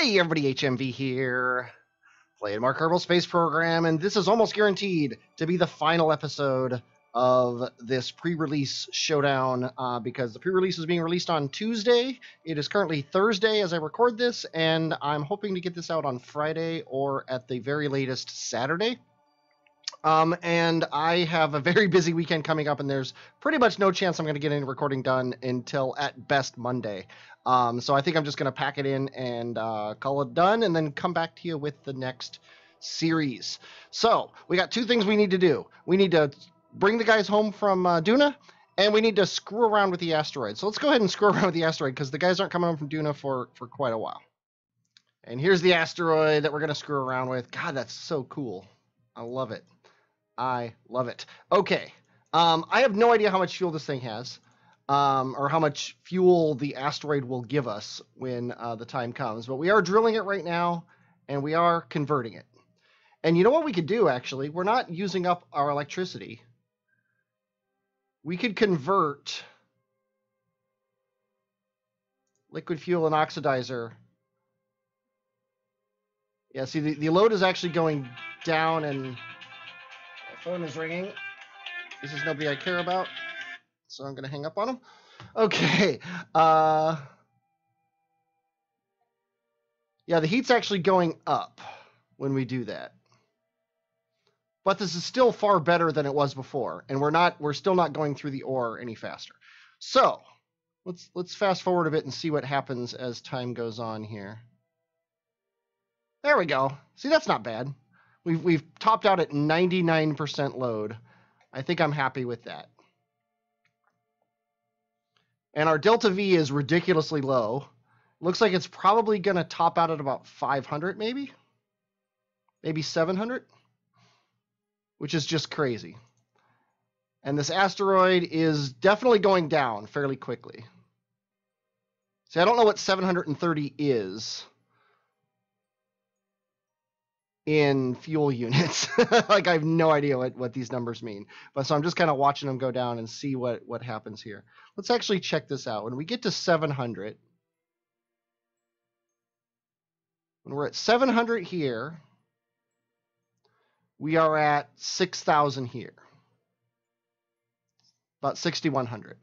Hey everybody, HMV here, playing Mark Kerbal Space Program, and this is almost guaranteed to be the final episode of this pre-release showdown because the pre-release is being released on Tuesday. It is currently Thursday as I record this, and I'm hoping to get this out on Friday or at the very latest Saturday. And I have a very busy weekend coming up, and there's pretty much no chance I'm going to get any recording done until at best Monday. So I think I'm just going to pack it in and call it done, and then come back to you with the next series. So we got two things we need to do. We need to bring the guys home from Duna, and we need to screw around with the asteroid. So let's go ahead and screw around with the asteroid, because the guys aren't coming home from Duna for quite a while. And here's the asteroid that we're going to screw around with. God, that's so cool. I love it. I love it. Okay. I have no idea how much fuel this thing has, or how much fuel the asteroid will give us when the time comes. But we are drilling it right now, and we are converting it. And you know what we could do, actually? We're not using up our electricity. We could convert liquid fuel and oxidizer. Yeah, see, the load is actually going down, and phone is ringing. This is nobody I care about, so I'm going to hang up on him. Okay. Yeah, the heat's actually going up when we do that. But this is still far better than it was before, and we're still not going through the ore any faster. So, let's fast forward a bit and see what happens as time goes on here. There we go. See, that's not bad. We've topped out at 99% load. I think I'm happy with that. And our delta V is ridiculously low. Looks like it's probably going to top out at about 500 maybe? Maybe 700? Which is just crazy. And this asteroid is definitely going down fairly quickly. See, I don't know what 730 is in fuel units. Like, I have no idea what these numbers mean. But so I'm just kind of watching them go down and see what happens here. Let's actually check this out. When we get to 700, when we're at 700 here, we are at 6,000 here. About 6,100.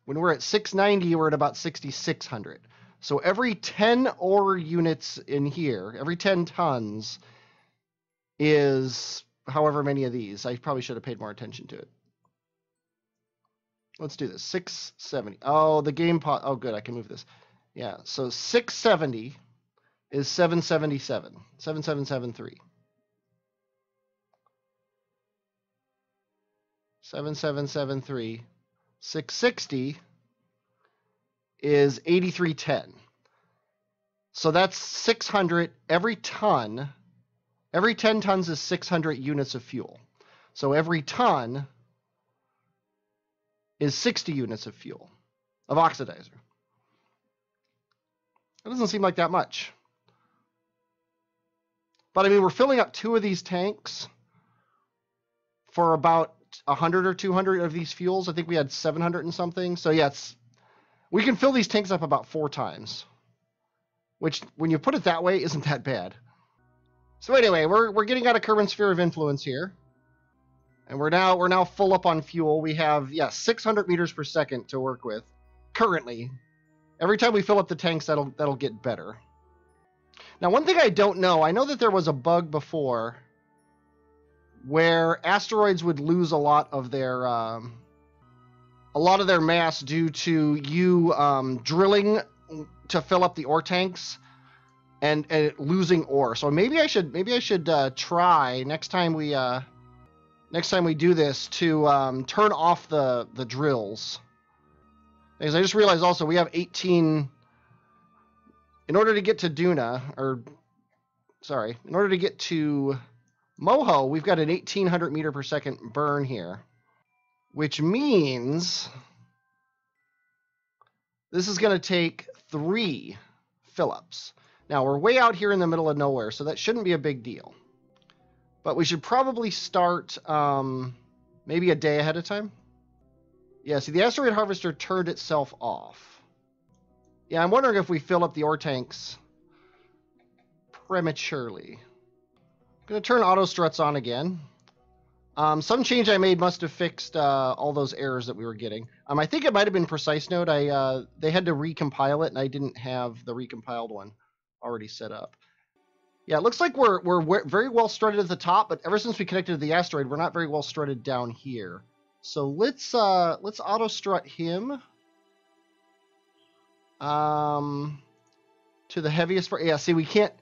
When we're at 690, we're at about 6,600. So every 10 ore units in here, every 10 tons, is however many of these. I probably should have paid more attention to it. Let's do this. 670. Oh, the game pot. Oh, good. I can move this. Yeah. So 670 is 777. 7773. 7773. 660 is 8310. So that's 600 every ton. Every 10 tons is 600 units of fuel. So every ton is 60 units of fuel, of oxidizer. That doesn't seem like that much. But I mean, we're filling up 2 of these tanks for about 100 or 200 of these fuels. I think we had 700 and something. So yeah, we can fill these tanks up about 4 times, which, when you put it that way, isn't that bad. So anyway, we're getting out of Kerbin's sphere of influence here, and we're now full up on fuel. We have 600 meters per second to work with currently. Every time we fill up the tanks, that'll get better. Now, one thing I don't know, I know that there was a bug before where asteroids would lose a lot of their mass due to you time to fill up the ore tanks. And losing ore. So maybe I should try next time we do this to turn off the drills. Because I just realized also we have 18. In order to get to Duna, in order to get to Moho, we've got an 1800 meter per second burn here, which means this is going to take 3 fill-ups. Now, we're way out here in the middle of nowhere, so that shouldn't be a big deal. But we should probably start maybe a day ahead of time. Yeah, see, the asteroid harvester turned itself off. Yeah, I'm wondering if we fill up the ore tanks prematurely. I'm going to turn auto struts on again. Some change I made must have fixed all those errors that we were getting. I think it might have been precise node. They had to recompile it, and I didn't have the recompiled one already set up. Yeah, it looks like we're very well strutted at the top, but ever since we connected to the asteroid, we're not very well strutted down here. So let's auto strut him to the heaviest part. Yeah, see, we can't.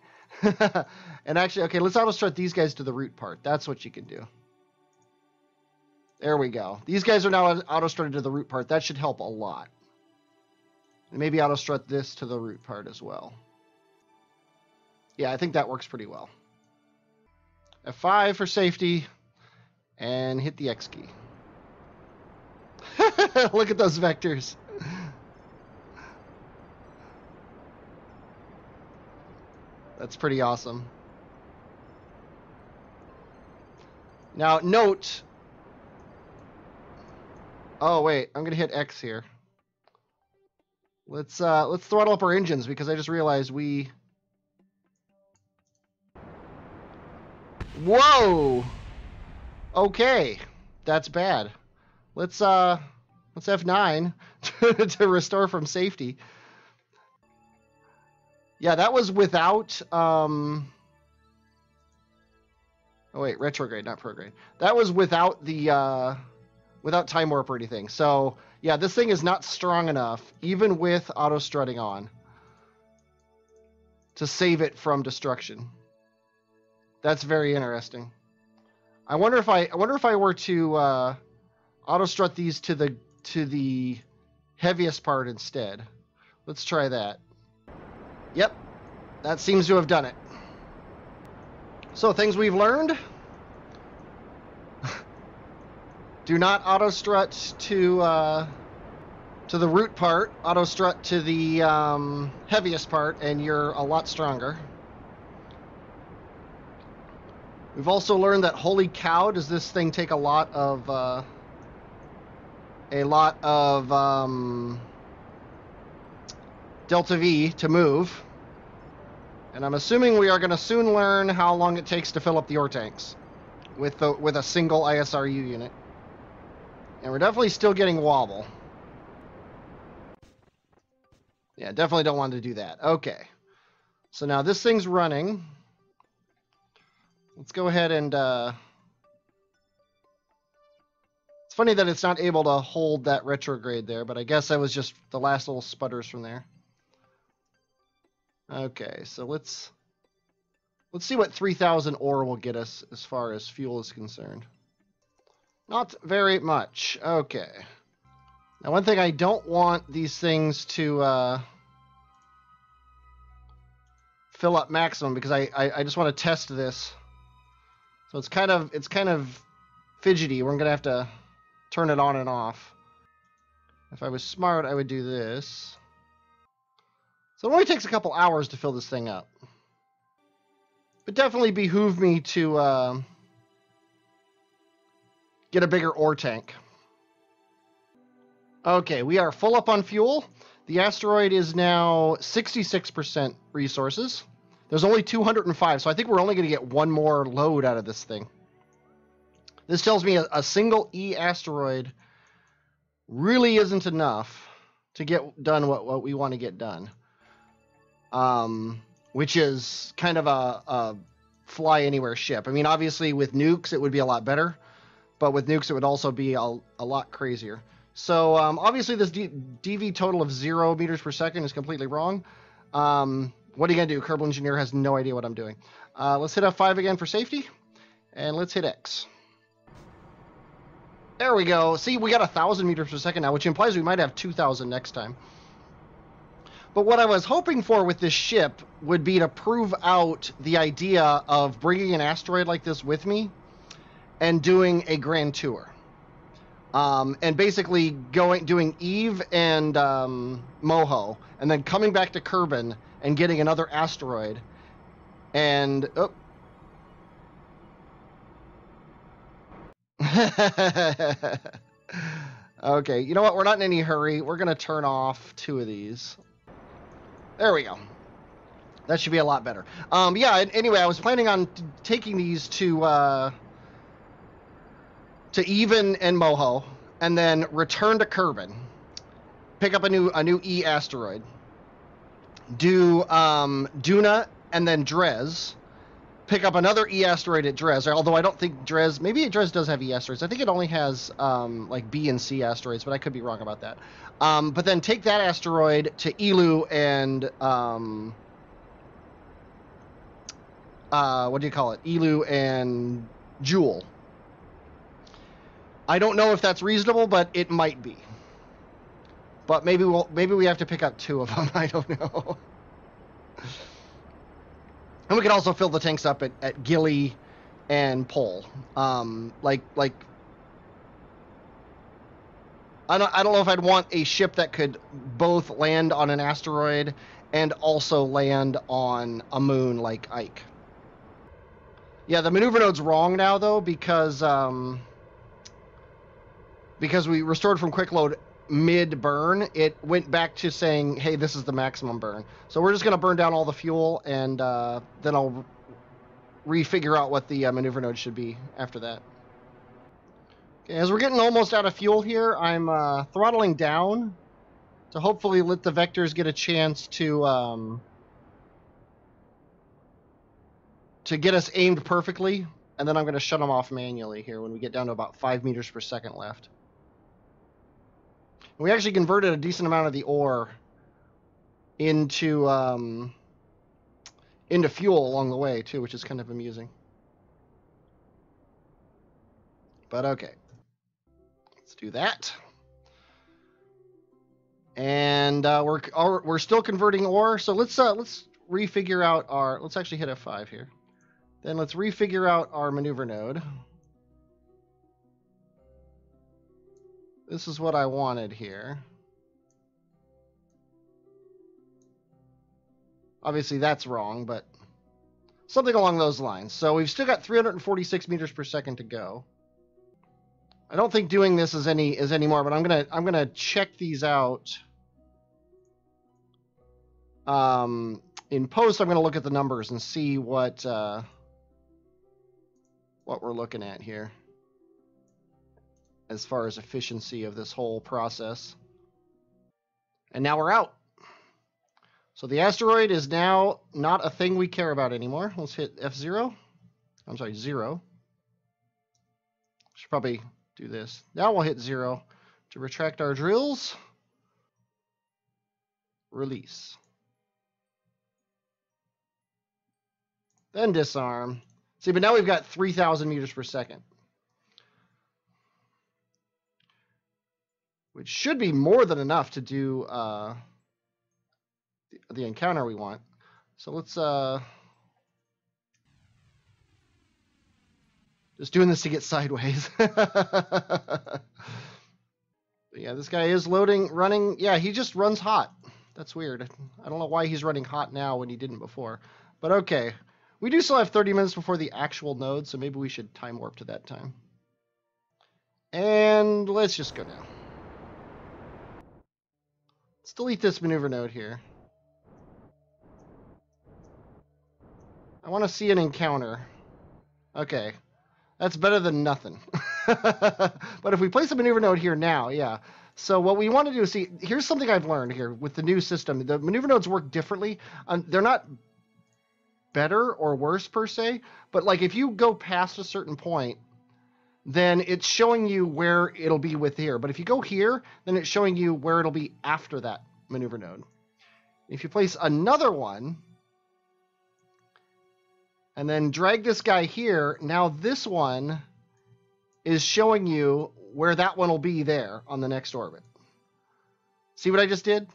And actually, okay, let's auto strut these guys to the root part. That's what you can do. There we go. These guys are now auto strutted to the root part. That should help a lot. And maybe auto strut this to the root part as well. Yeah, I think that works pretty well. F5 for safety, and hit the X key. Look at those vectors. That's pretty awesome. Now, note... Oh, wait, I'm going to hit X here. Let's throttle up our engines, because I just realized we... Whoa! Okay, that's bad. Let's F9 to restore from safety. Yeah, that was without oh wait, retrograde, not prograde. That was without the without time warp or anything. So yeah, this thing is not strong enough, even with auto strutting on, to save it from destruction. That's very interesting. I wonder if I were to auto strut these to the heaviest part instead. Let's try that. Yep, that seems to have done it. So things we've learned: do not auto strut to the root part. Auto strut to the heaviest part, and you're a lot stronger. We've also learned that, holy cow, does this thing take a lot of delta V to move. And I'm assuming we are going to soon learn how long it takes to fill up the ore tanks with a single ISRU unit. And we're definitely still getting wobble. Yeah, definitely don't want to do that. Okay. So now this thing's running. Let's go ahead and... It's funny that it's not able to hold that retrograde there, but I guess that was just the last little sputters from there. Okay, so let's see what 3,000 ore will get us as far as fuel is concerned. Not very much. Okay. Now, one thing I don't want these things to fill up maximum, because I just want to test this. So it's kind of fidgety. We're gonna have to turn it on and off. If I was smart, I would do this. So it only takes a couple hours to fill this thing up. But definitely behoove me to get a bigger ore tank. Okay, we are full up on fuel. The asteroid is now 66% resources. There's only 205, so I think we're only going to get one more load out of this thing. This tells me a single E asteroid really isn't enough to get done what we want to get done. Which is kind of a fly-anywhere ship. I mean, obviously with nukes it would be a lot better, but with nukes it would also be a lot crazier. So obviously this DV total of 0 meters per second is completely wrong. What are you going to do? Kerbal Engineer has no idea what I'm doing. Let's hit F5 again for safety, and let's hit X. There we go. See, we got 1,000 meters per second now, which implies we might have 2,000 next time. But what I was hoping for with this ship would be to prove out the idea of bringing an asteroid like this with me and doing a grand tour. And basically doing Eve and Moho, and then coming back to Kerbin and getting another asteroid. And... oh. Okay, you know what? We're not in any hurry. We're going to turn off 2 of these. There we go. That should be a lot better. Yeah, anyway, I was planning on taking these to Even and Moho, and then return to Kerbin, pick up a new E asteroid, do Duna and then Drez, pick up another E asteroid at Drez, although I don't think Drez, maybe Drez does have E asteroids. I think it only has like B and C asteroids, but I could be wrong about that. But then take that asteroid to Elu and what do you call it? Elu and Jewel. I don't know if that's reasonable, but it might be. But maybe we have to pick up 2 of them. I don't know. And we can also fill the tanks up at Gilly and Pole. Like I don't know if I'd want a ship that could both land on an asteroid and also land on a moon like Ike. Yeah, the maneuver node's wrong now though because we restored from quick load mid-burn, it went back to saying, hey, this is the maximum burn. So we're just going to burn down all the fuel, and then I'll refigure out what the maneuver node should be after that. Okay, as we're getting almost out of fuel here, I'm throttling down to hopefully let the vectors get a chance to get us aimed perfectly, and then I'm going to shut them off manually here when we get down to about 5 meters per second left. We actually converted a decent amount of the ore into fuel along the way too, which is kind of amusing. But okay, let's do that. And we're still converting ore, so let's refigure out our. Let's actually hit F5 here. Then let's refigure out our maneuver node. This is what I wanted here. Obviously that's wrong, but something along those lines. So we've still got 346 meters per second to go. I don't think doing this is any more, but I'm gonna check these out. In post, I'm gonna look at the numbers and see what we're looking at here as far as efficiency of this whole process. And now we're out. So the asteroid is now not a thing we care about anymore. Let's hit F0. I'm sorry, 0. Should probably do this. Now we'll hit 0 to retract our drills. Release. Then disarm. See, but now we've got 3,000 meters per second. Which should be more than enough to do the encounter we want. So let's just doing this to get sideways. But yeah, this guy is running. Yeah, he just runs hot. That's weird. I don't know why he's running hot now when he didn't before. But okay. We do still have 30 minutes before the actual node, so maybe we should time warp to that time. And let's just go now. Let's delete this maneuver node here. I want to see an encounter. Okay. That's better than nothing. But if we place a maneuver node here now, yeah. So what we want to do is see, here's something I've learned here with the new system. The maneuver nodes work differently. They're not better or worse per se, but like if you go past a certain point, then it's showing you where it'll be with here. But if you go here, then it's showing you where it'll be after that maneuver node. If you place another one and then drag this guy here, now this one is showing you where that one will be there on the next orbit. See what I just did?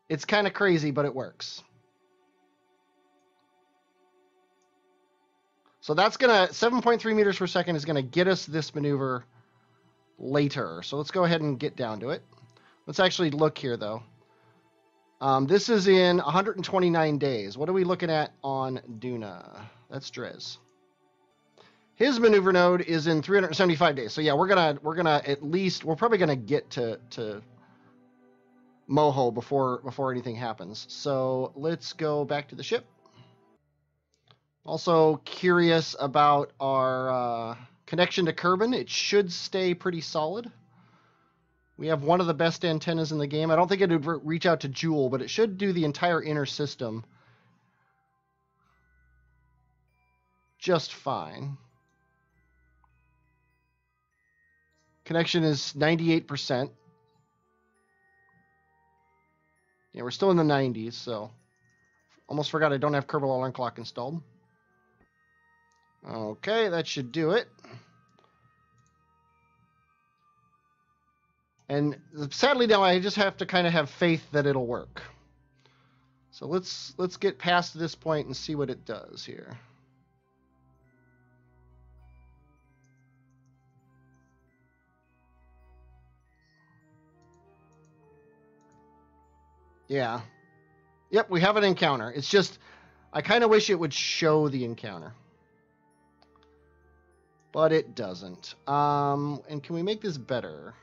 It's kind of crazy, but it works. So that's gonna 7.3 meters per second is gonna get us this maneuver later. So let's go ahead and get down to it. Let's actually look here though. This is in 129 days. What are we looking at on Duna? That's Drez. His maneuver node is in 375 days. So yeah, we're gonna at least, we're probably gonna get to moho before anything happens. So let's go back to the ship. Also curious about our connection to Kerbin. It should stay pretty solid. We have one of the best antennas in the game. I don't think it would reach out to Joule, but it should do the entire inner system just fine. Connection is 98%. Yeah, we're still in the 90s, so almost forgot I don't have Kerbal alarm clock installed. Okay, that should do it. And sadly now I just have to kind of have faith that it'll work. So let's get past this point and see what it does here. Yeah. Yep, we have an encounter. It's just, I kind of wish it would show the encounter. But it doesn't. And can we make this better?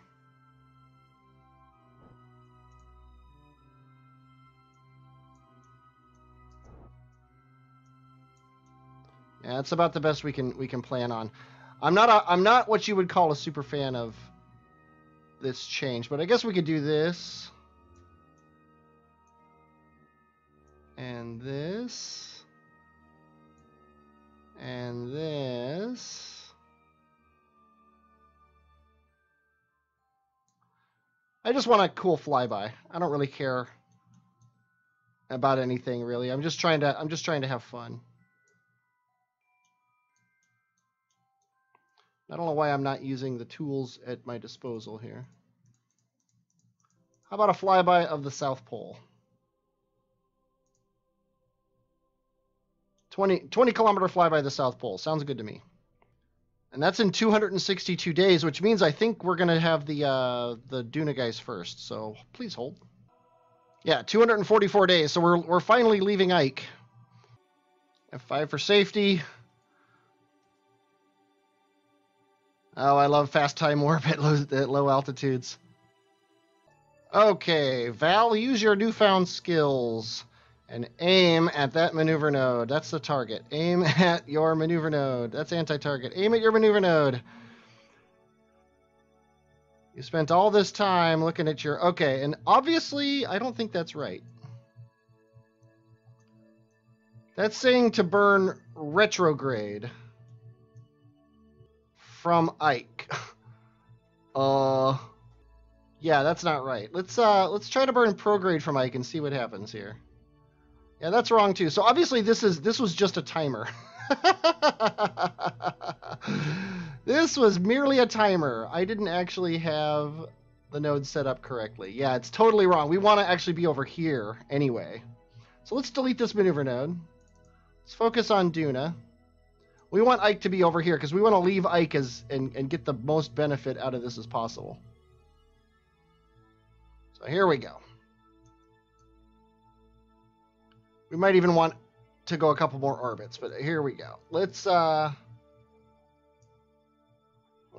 Yeah, that's about the best we can plan on. I'm not what you would call a super fan of this change, but I guess we could do this. And this. And this. I just want a cool flyby. I don't really care about anything really. I'm just trying to have fun. I don't know why I'm not using the tools at my disposal here. How about a flyby of the South Pole? 20 kilometer flyby of the South Pole. Sounds good to me. And that's in 262 days, which means I think we're going to have the Duna guys first. So please hold. Yeah, 244 days. So we're finally leaving Ike. F5 for safety. Oh, I love fast time warp at low altitudes. Okay, Val, use your newfound skills and aim at that maneuver node. That's the target. Aim at your maneuver node. That's anti-target. Aim at your maneuver node. You spent all this time looking at your... Okay, and obviously, I don't think that's right. That's saying to burn retrograde from Ike. Yeah, that's not right. Let's try to burn prograde from Ike and see what happens here. Yeah, that's wrong too. So obviously this was just a timer. This was merely a timer. I didn't actually have the node set up correctly. Yeah, it's totally wrong. We want to actually be over here anyway. So let's delete this maneuver node. Let's focus on Duna. We want Ike to be over here because we want to leave Ike and get the most benefit out of this as possible. So here we go. We might even want to go a couple more orbits, but here we go. Let's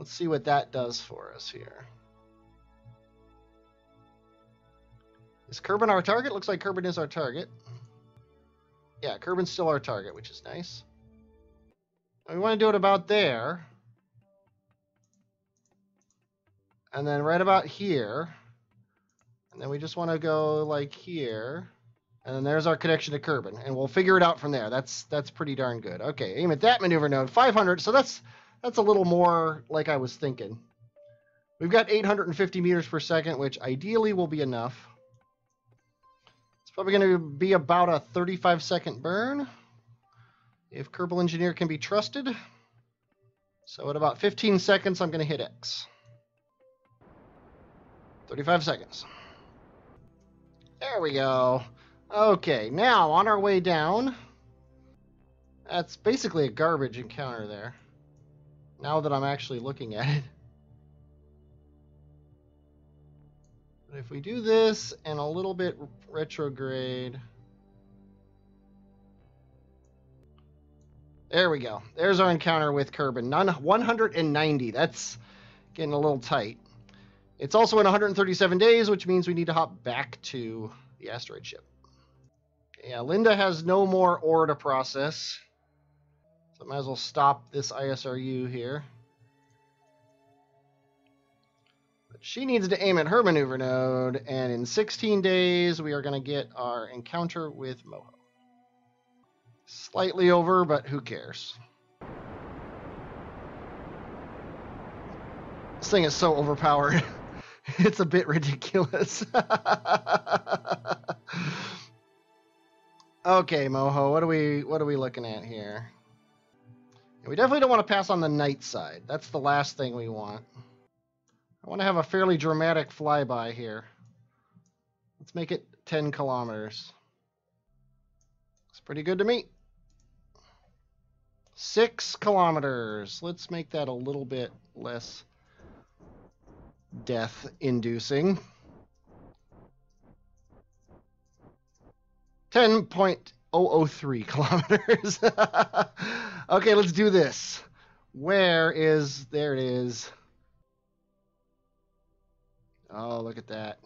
see what that does for us here. Is Kerbin our target? Looks like Kerbin is our target. Yeah, Kerbin's still our target, which is nice. We want to do it about there. And then right about here. And then we just want to go like here. And then there's our connection to Kerbin. And we'll figure it out from there. That's pretty darn good. Okay, aim at that maneuver node. 500. So that's a little more like I was thinking. We've got 850 meters per second, which ideally will be enough. It's probably going to be about a 35-second burn, if Kerbal Engineer can be trusted. So at about 15 seconds, I'm going to hit X. 35 seconds. There we go. Okay, now on our way down. That's basically a garbage encounter there. Now that I'm actually looking at it. But if we do this and a little bit retrograde. There we go. There's our encounter with Kerbin. 190. That's getting a little tight. It's also in 137 days, which means we need to hop back to the asteroid ship. Yeah, Linda has no more ore to process. So I might as well stop this ISRU here. But she needs to aim at her maneuver node, and in 16 days, we are going to get our encounter with Moho. Slightly over, but who cares? This thing is so overpowered. It's a bit ridiculous. Okay, Moho, what are we looking at here? We definitely don't want to pass on the night side. That's the last thing we want. I want to have a fairly dramatic flyby here. Let's make it 10 kilometers. It's pretty good to me. 6 kilometers. Let's make that a little bit less death-inducing. 10.003 kilometers. Okay, let's do this. There it is. Oh, look at that.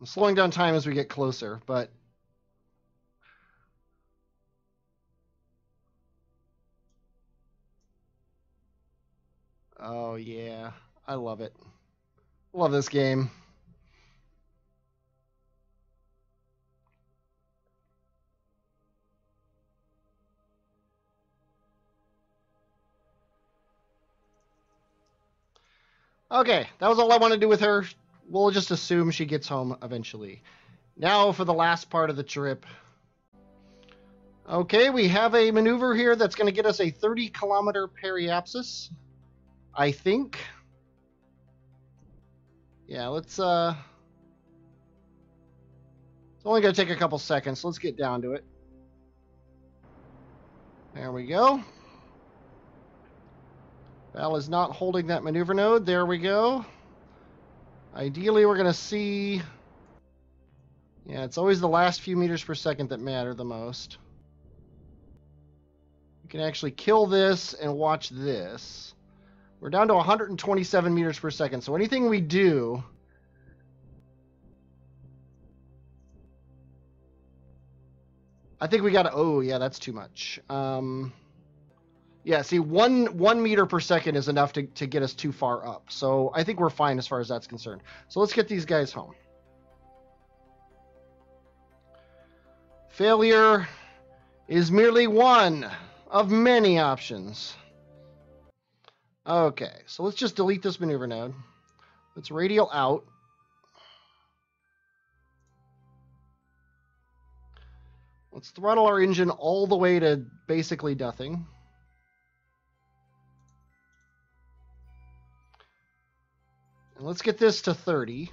I'm slowing down time as we get closer, but oh yeah, I love it. Love this game. Okay, that was all I want to do with her. We'll just assume she gets home eventually. Now for the last part of the trip. Okay, we have a maneuver here that's going to get us a 30-kilometer periapsis, I think. Yeah, let's, it's only going to take a couple seconds, so let's get down to it. There we go. Val is not holding that maneuver node. There we go. Ideally, we're going to see... Yeah, it's always the last few meters per second that matter the most. We can actually kill this and watch this. We're down to 127 meters per second, so anything we do... I think we got to... Oh, yeah, that's too much. Yeah, see, one meter per second is enough to get us too far up. So I think we're fine as far as that's concerned. So let's get these guys home. Failure is merely one of many options. Okay, so let's just delete this maneuver node. Let's radial out. Let's throttle our engine all the way to basically nothing. And let's get this to 30.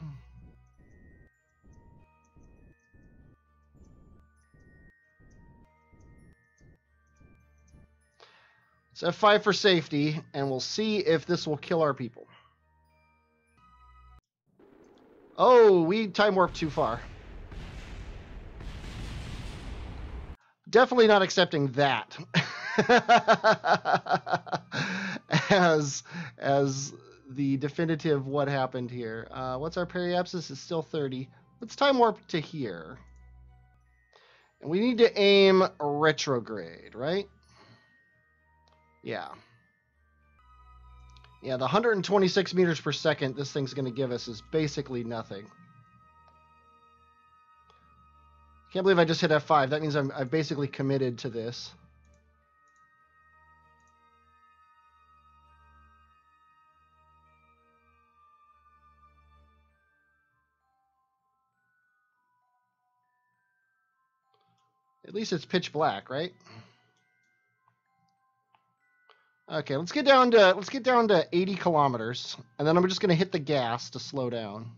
Let's F5 for safety, and we'll see if this will kill our people. Oh, we time warped too far. Definitely not accepting that as the definitive what happened here. What's our periapsis? It's still 30. Let's time warp to here. And we need to aim retrograde, right? Yeah. Yeah, the 126 meters per second this thing's going to give us is basically nothing. Can't believe I just hit F5. That means I've basically committed to this. At least it's pitch black, right? Okay, let's get down to 80 kilometers, and then I'm just going to hit the gas to slow down.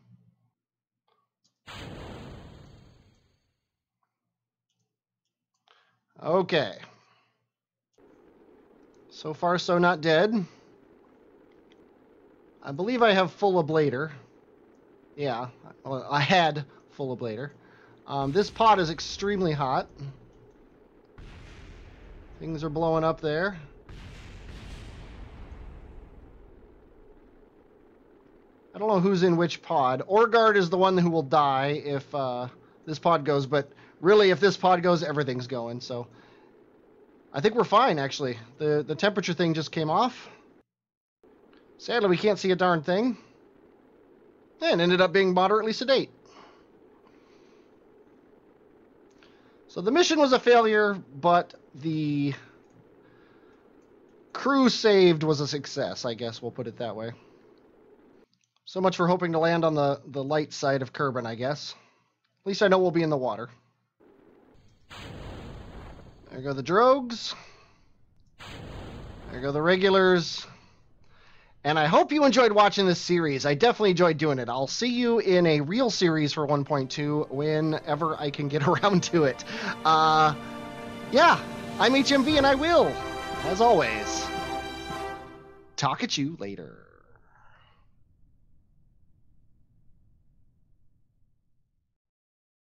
Okay. So far, so not dead. I believe I have full ablator. Yeah, well, I had full ablator. This pod is extremely hot. Things are blowing up there. I don't know who's in which pod. Orgard is the one who will die if this pod goes, but really if this pod goes, everything's going, so I think we're fine, actually. The temperature thing just came off. Sadly, we can't see a darn thing. And ended up being moderately sedate. So the mission was a failure, but the crew saved was a success, I guess we'll put it that way. So much for hoping to land on the light side of Kerbin, I guess. At least I know we'll be in the water. There go the drogues. There go the regulars. And I hope you enjoyed watching this series. I definitely enjoyed doing it. I'll see you in a real series for 1.2 whenever I can get around to it. Yeah, I'm HMV and I will, as always, talk at you later.